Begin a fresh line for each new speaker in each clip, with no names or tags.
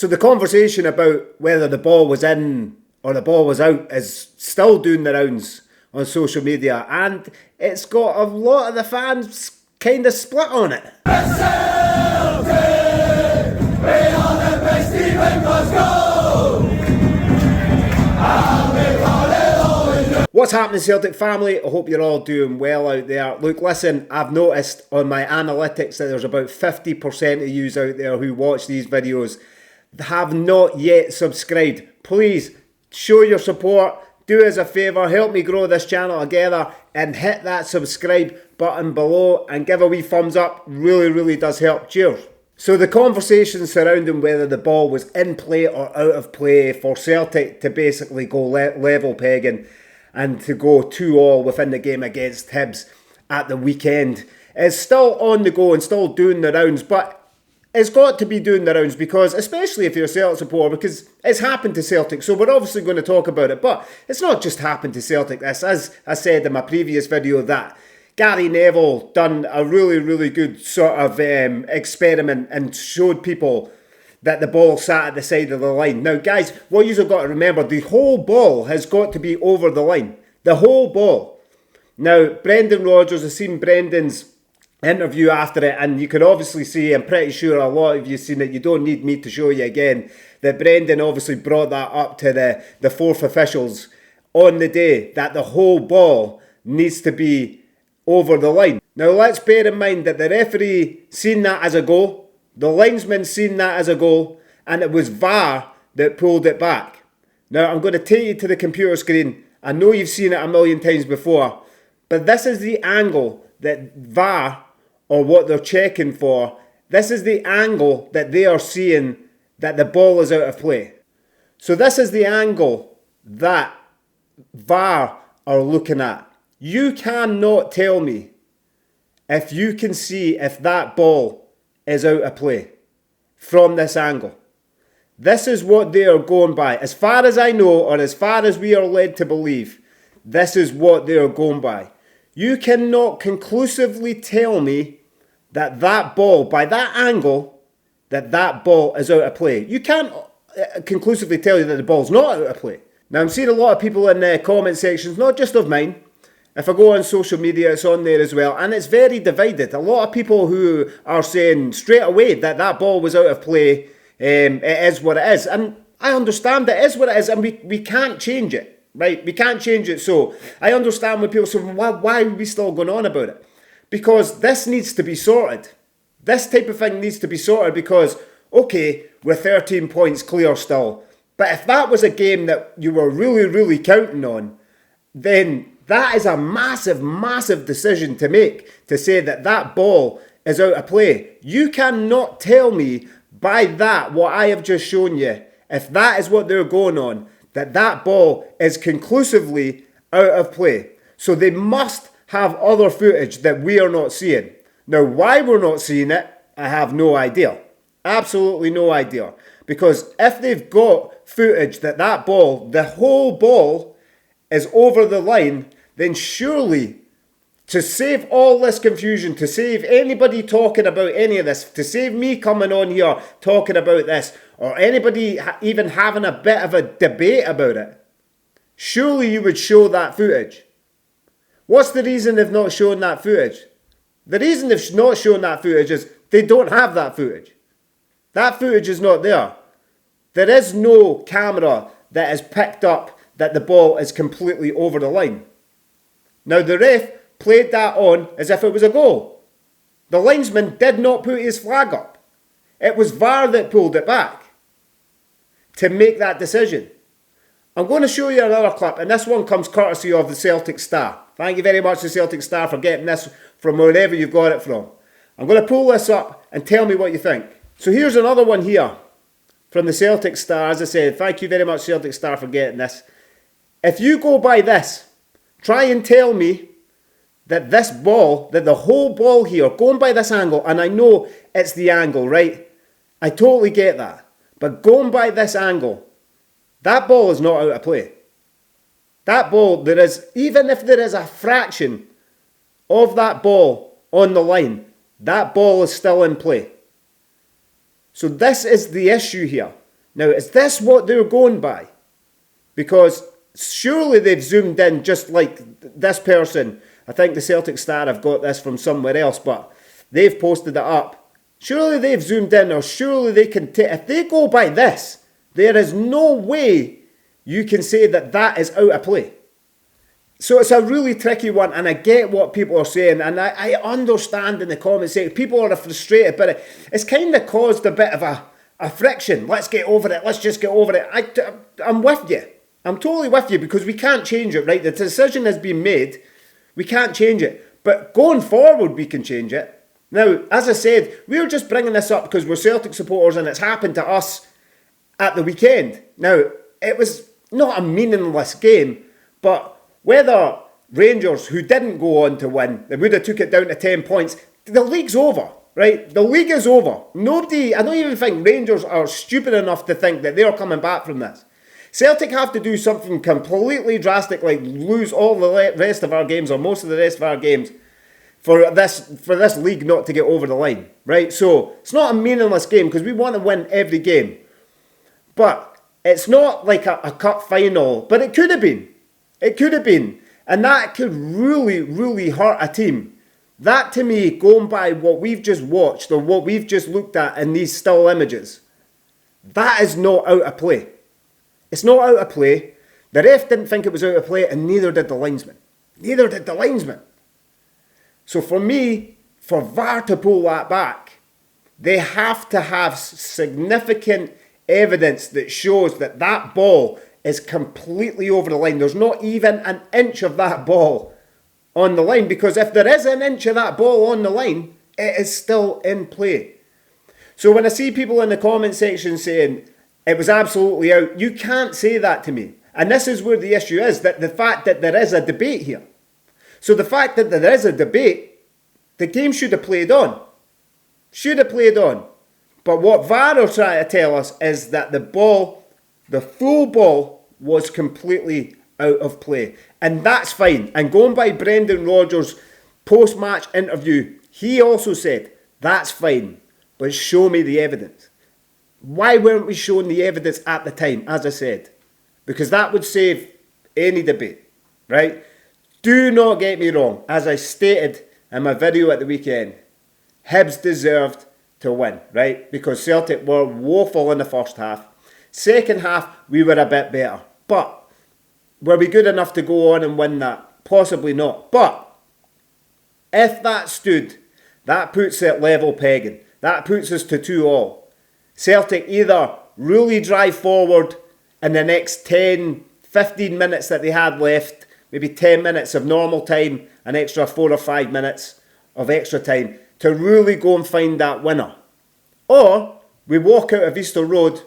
So the conversation about whether the ball was in or the ball was out is still doing the rounds on social media, and it's got a lot of the fans kind of split on it.
Celtic, we are the best team in Glasgow, and we call it always.
What's happening, Celtic family? I hope you're all doing well out there. Look, listen, I've noticed on my analytics that there's about 50% of yous out there who watch these videos have not yet subscribed. Please show your support. Do us a favour, help me grow this channel together and hit that subscribe button below and give a wee thumbs up. Really does help. Cheers. So the conversation surrounding whether the ball was in play or out of play for Celtic to basically go level pegging and to go 2-2 within the game against Hibs at the weekend is still on the go and still doing the rounds, but it's got to be doing the rounds because, especially if you're a Celtic supporter, because it's happened to Celtic, so we're obviously going to talk about it, but it's not just happened to Celtic. This, as I said in my previous video, that Gary Neville done a really good sort of experiment and showed people that the ball sat at the side of the line. Now guys, what you've got to remember, the whole ball has got to be over the line. The whole ball. Now, Brendan Rodgers, I've seen Brendan's interview after it, and you can obviously see, I'm pretty sure a lot of you have seen it, you don't need me to show you again, that Brendan obviously brought that up to the fourth officials on the day, that the whole ball needs to be over the line. Now let's bear in mind that the referee seen that as a goal, the linesman seen that as a goal, and it was VAR that pulled it back. Now I'm going to take you to the computer screen. I know you've seen it a million times before, but this is the angle that VAR, or what they're checking for, this is the angle that they are seeing that the ball is out of play. So this is the angle that VAR are looking at. You cannot tell me if you can see if that ball is out of play from this angle. This is what they are going by. As far as I know, or as far as we are led to believe, this is what they are going by. You cannot conclusively tell me that that ball, by that angle, that ball is out of play. You can't conclusively tell you that the ball's not out of play. Now I'm seeing a lot of people in the comment sections, not just of mine. If I go on social media, it's on there as well, and it's very divided. A lot of people who are saying straight away that that ball was out of play, it is what it is. And I understand it is what it is, and we can't change it, right? We can't change it. So I understand when people say, why are we still going on about it? Because this needs to be sorted. This type of thing needs to be sorted because, okay, we're 13 points clear still. But if that was a game that you were really counting on, then that is a massive decision to make, to say that that ball is out of play. You cannot tell me by that, what I have just shown you, if that is what they're going on, that ball is conclusively out of play. So they must have other footage that we are not seeing. Now, why we're not seeing it, I have no idea. Absolutely no idea. Because if they've got footage that ball, the whole ball is over the line, then surely, to save all this confusion, to save anybody talking about any of this, to save me coming on here talking about this, or anybody even having a bit of a debate about it, surely you would show that footage. What's the reason they've not shown that footage? The reason they've not shown that footage is they don't have that footage. That footage is not there. There is no camera that has picked up that the ball is completely over the line. Now the ref played that on as if it was a goal. The linesman did not put his flag up. It was VAR that pulled it back to make that decision. I'm going to show you another clip, and this one comes courtesy of the Celtic Star. Thank you very much to Celtic Star for getting this from wherever you've got it from. I'm going to pull this up and tell me what you think. So here's another one here from the Celtic Star. As I said, thank you very much Celtic Star for getting this. If you go by this, try and tell me that this ball, that the whole ball here, going by this angle, and I know it's the angle, right? I totally get that. But going by this angle, that ball is not out of play. That ball, there is, even if there is a fraction of that ball on the line, that ball is still in play. So this is the issue here. Now, is this what they're going by? Because surely they've zoomed in just like this person. I think the Celtic Star have got this from somewhere else, but they've posted it up. Surely they've zoomed in, or surely they can if they go by this, there is no way you can say that that is out of play. So it's a really tricky one, and I get what people are saying, and I understand in the comments saying people are frustrated, but it's kind of caused a bit of a friction. Let's get over it. Let's just get over it. I'm with you. I'm totally with you, because we can't change it, right? The decision has been made. We can't change it. But going forward, we can change it. Now, as I said, we're just bringing this up because we're Celtic supporters and it's happened to us at the weekend. Now, it was not a meaningless game, but whether Rangers, who didn't go on to win, they would have took it down to 10 points, the league's over, right? The league is over. I don't even think Rangers are stupid enough to think that they're coming back from this. Celtic have to do something completely drastic, like lose all the rest of our games, or most of the rest of our games, for this league not to get over the line, right? So it's not a meaningless game because we want to win every game. But it's not like a cup final, but it could have been. It could have been. And that could really, really hurt a team. That, to me, going by what we've just watched or what we've just looked at in these still images, that is not out of play. It's not out of play. The ref didn't think it was out of play, and neither did the linesman. Neither did the linesman. So for me, for VAR to pull that back, they have to have significant evidence that shows that that ball is completely over the line. There's not even an inch of that ball on the line, because if there is an inch of that ball on the line, it is still in play. So when I see people in the comment section saying it was absolutely out, you can't say that to me. And this is where the issue is, that the fact that there is a debate here. So the fact that there is a debate, the game should have played on. Should have played on. But what VAR are trying to tell us is that the ball, the full ball, was completely out of play. And that's fine. And going by Brendan Rodgers' post-match interview, he also said, that's fine, but show me the evidence. Why weren't we showing the evidence at the time, as I said? Because that would save any debate, right? Do not get me wrong. As I stated in my video at the weekend, Hibs deserved to win, right? Because Celtic were woeful in the first half. Second half, we were a bit better. But were we good enough to go on and win that? Possibly not. But if that stood, that puts it level pegging. That puts us to 2-2. Celtic either really drive forward in the next 10, 15 minutes that they had left, maybe 10 minutes of normal time, an extra 4 or 5 minutes of extra time, to really go and find that winner. Or we walk out of Easter Road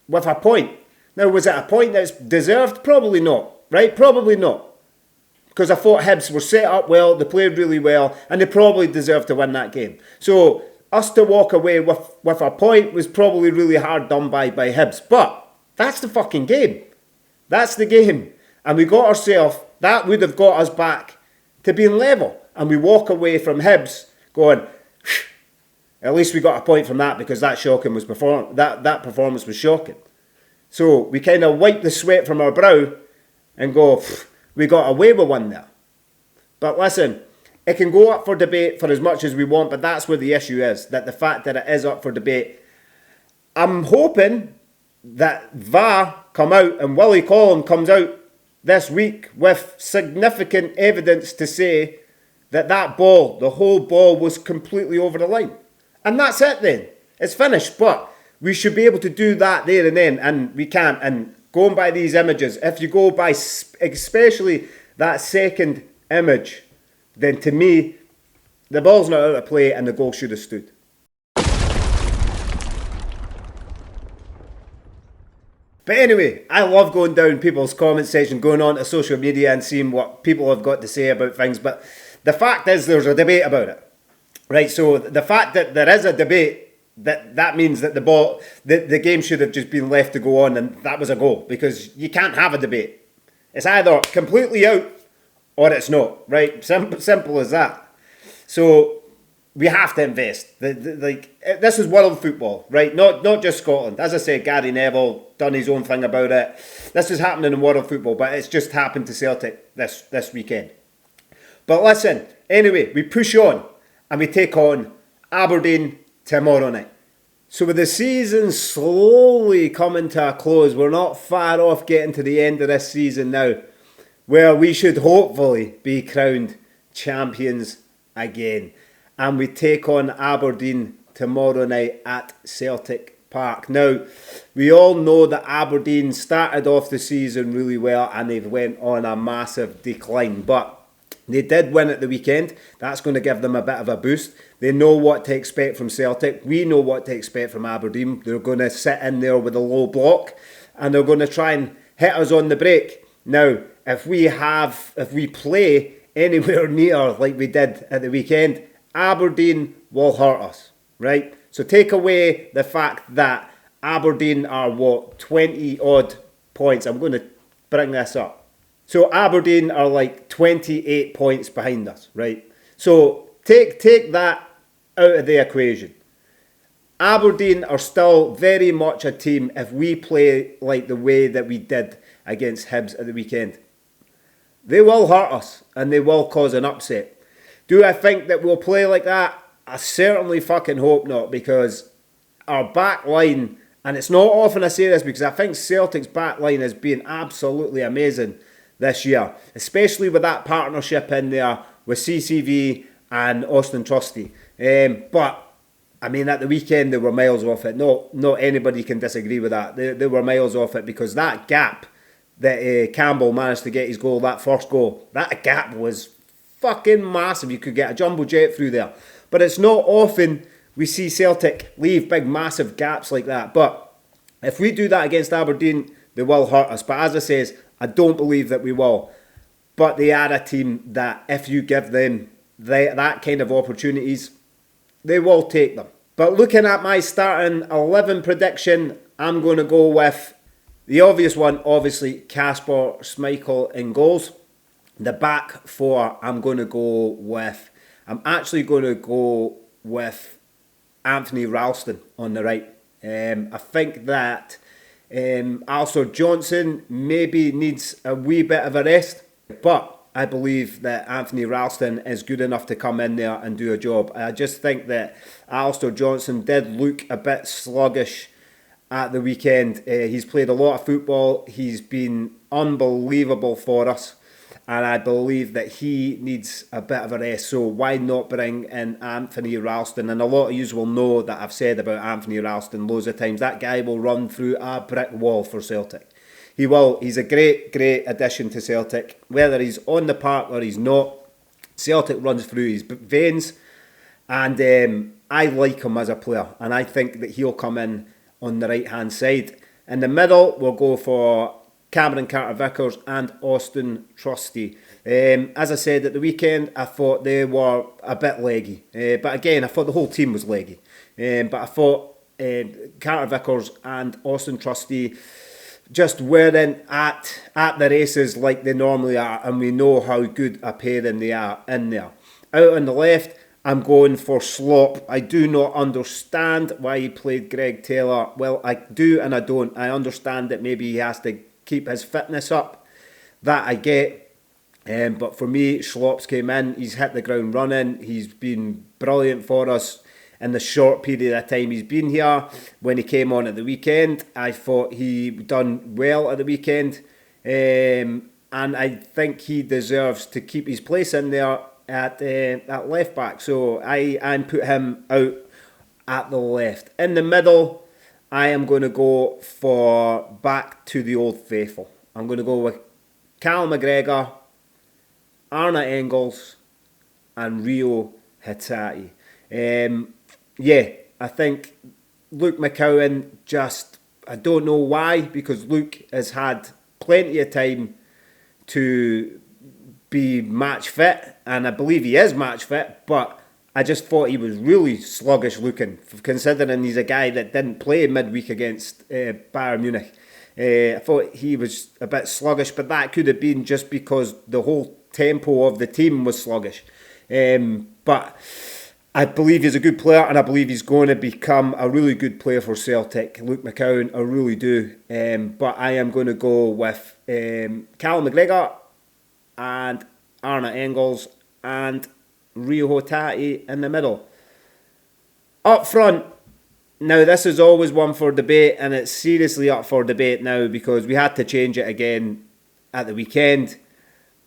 with a point. Now, was it a point that's deserved? Probably not, right? Probably not. Because I thought Hibs were set up well, they played really well, and they probably deserved to win that game. So us to walk away with a point was probably really hard done by Hibs. But that's the fucking game. That's the game. And we got ourselves, that would have got us back to being level. And we walk away from Hibs going, at least we got a point from that, because that performance was shocking. So we kind of wipe the sweat from our brow and go, we got away with one there. But listen, it can go up for debate for as much as we want, but that's where the issue is, that the fact that it is up for debate. I'm hoping that VAR come out and Willie Collum comes out this week with significant evidence to say that that ball, the whole ball, was completely over the line. And that's it then. It's finished. But we should be able to do that there and then, and we can't. And going by these images, if you go by especially that second image, then to me, the ball's not out of play and the goal should have stood. But anyway, I love going down people's comment section, going on to social media and seeing what people have got to say about things. But the fact is, there's a debate about it. Right, so the fact that there is a debate, that means that the game should have just been left to go on, and that was a goal, because you can't have a debate. It's either completely out or it's not, right? Simple as that. So we have to invest. This is world football, right? Not just Scotland. As I said, Gary Neville done his own thing about it. This is happening in world football, but it's just happened to Celtic this weekend. But listen, anyway, we push on and we take on Aberdeen tomorrow night. So with the season slowly coming to a close, we're not far off getting to the end of this season now, where we should hopefully be crowned champions again. And we take on Aberdeen tomorrow night at Celtic Park. Now, we all know that Aberdeen started off the season really well and they've went on a massive decline. But they did win at the weekend. That's going to give them a bit of a boost. They know what to expect from Celtic. We know what to expect from Aberdeen. They're going to sit in there with a low block and they're going to try and hit us on the break. Now, if we play anywhere near like we did at the weekend, Aberdeen will hurt us, right? So take away the fact that Aberdeen are 20 odd points. I'm going to bring this up. So Aberdeen are like 28 points behind us, right? So take that out of the equation. Aberdeen are still very much a team if we play like the way that we did against Hibs at the weekend. They will hurt us and they will cause an upset. Do I think that we'll play like that? I certainly fucking hope not, because our back line, and it's not often I say this because I think Celtic's back line has been absolutely amazing this year, especially with that partnership in there with CCV and Austin Trusty. But I mean, at the weekend they were miles off it. Not anybody can disagree with that. They were miles off it, because that gap that Campbell managed to get his goal, that first goal, that gap was fucking massive. You could get a jumbo jet through there. But it's not often we see Celtic leave big massive gaps like that. But if we do that against Aberdeen, they will hurt us. But as I says, I don't believe that we will. But they are a team that if you give them that kind of opportunities, they will take them. But looking at my starting 11 prediction, I'm going to go with the obvious one, obviously, Kasper Schmeichel in goals. The back four, I'm actually going to go with Anthony Ralston on the right. I think that Alistair Johnson maybe needs a wee bit of a rest, but I believe that Anthony Ralston is good enough to come in there and do a job. I just think that Alistair Johnson did look a bit sluggish at the weekend. He's played a lot of football. He's been unbelievable for us. And I believe that he needs a bit of a rest. So why not bring in Anthony Ralston? And a lot of you will know that I've said about Anthony Ralston loads of times. That guy will run through a brick wall for Celtic. He will. He's a great addition to Celtic. Whether he's on the park or he's not, Celtic runs through his veins. And I like him as a player. And I think that he'll come in on the right-hand side. In the middle, we'll go for Cameron Carter-Vickers and Austin Trusty. As I said at the weekend, I thought they were a bit leggy. But again, I thought the whole team was leggy. But I thought Carter-Vickers and Austin Trusty just weren't at the races like they normally are. And we know how good a pairing they are in there. Out on the left, I'm going for Slop. I do not understand why he played Greg Taylor. Well, I do and I don't. I understand that maybe he has to keep his fitness up. That I get. But for me, Schlops came in. He's hit the ground running. He's been brilliant for us in the short period of time he's been here. When he came on at the weekend, I thought he done well at the weekend. And I think he deserves to keep his place in there at left back. So I put him out at the left. In the middle, I am going to go for back to the old faithful. I'm going to go with Cal McGregor, Arna Engels and Rio Hitati. I think Luke McCowan I don't know why, because Luke has had plenty of time to be match fit, and I believe he is match fit, but I just thought he was really sluggish looking, considering he's a guy that didn't play midweek against Bayern Munich. I thought he was a bit sluggish, but that could have been just because the whole tempo of the team was sluggish. But I believe he's a good player, and I believe he's going to become a really good player for Celtic. Luke McCowan, I really do. But I am going to go with Callum McGregor and Arna Engels and Rio Hotati in the middle. Up front, now this is always one for debate, and it's seriously up for debate now because we had to change it again at the weekend.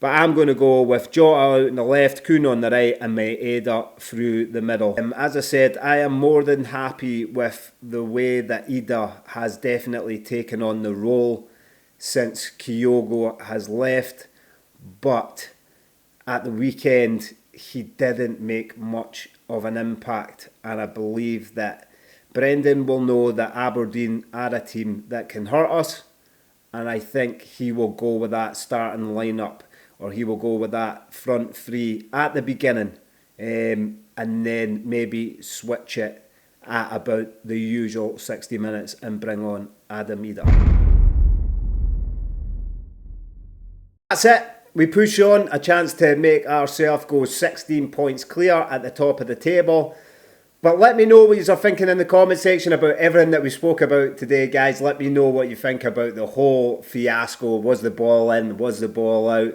But I'm going to go with Jota out on the left, Kuhn on the right, and Maeda through the middle. As I said, I am more than happy with the way that Ida has definitely taken on the role since Kyogo has left. But at the weekend, he didn't make much of an impact. And I believe that Brendan will know that Aberdeen are a team that can hurt us. And I think he will go with that starting lineup, or he will go with that front three at the beginning, and then maybe switch it at about the usual 60 minutes and bring on Adam Ida. That's it. We push on, a chance to make ourselves go 16 points clear at the top of the table. But let me know what you're thinking in the comment section about everything that we spoke about today, guys. Let me know what you think about the whole fiasco. Was the ball in? Was the ball out?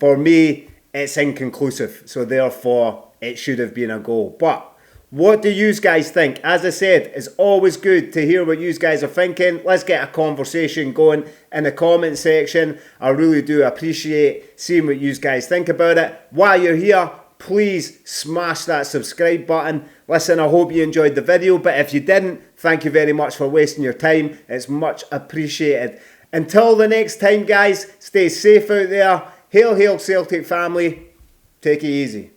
For me, it's inconclusive, so therefore it should have been a goal. But what do you guys think? As I said, it's always good to hear what you guys are thinking. Let's get a conversation going in the comment section. I really do appreciate seeing what you guys think about it. While you're here, please smash that subscribe button. Listen, I hope you enjoyed the video, but if you didn't, thank you very much for wasting your time. It's much appreciated. Until the next time, guys, stay safe out there. Hail, hail, Celtic family. Take it easy.